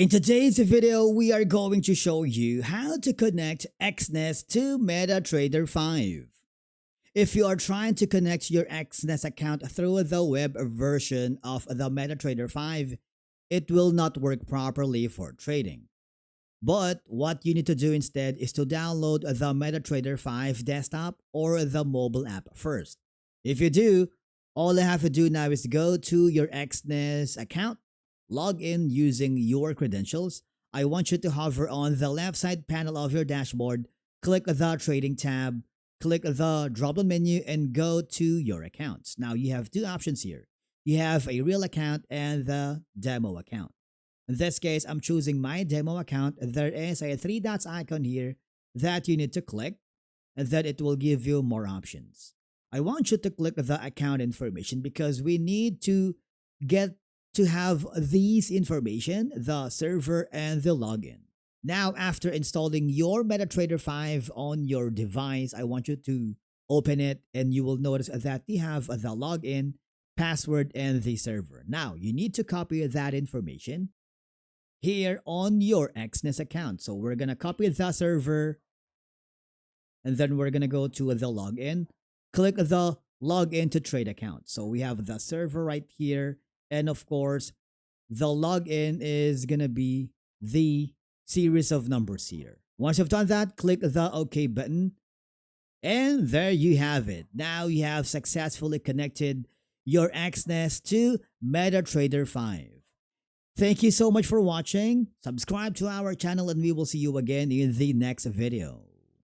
In today's video, we are going to show you how to connect Exness to MetaTrader 5. If you are trying to connect your Exness account through the web version of the MetaTrader 5, it will not work properly for trading. But what you need to do instead is to download the MetaTrader 5 desktop or the mobile app first. If you do, all you have to do now is go to your Exness account, log in using your credentials. I want you to hover on the left side panel of your dashboard, click the trading tab, click the drop-down menu and go to your accounts. Now you have two options here. You have a real account and the demo account. In this case, I'm choosing my demo account. There is a three dots icon here that you need to click and then it will give you more options. I want you to click the account information because we need to get to have these information, the server and the login. Now, after installing your MetaTrader 5 on your device, I want you to open it and you will notice that you have the login, password, and the server. Now, you need to copy that information here on your Exness account. So we're going to copy the server and then we're going to go to the login. Click the login to trade account. So we have the server right here. And of course, the login is going to be the series of numbers here. Once you've done that, click the OK button. And there you have it. Now you have successfully connected your Exness to MetaTrader 5. Thank you so much for watching. Subscribe to our channel and we will see you again in the next video.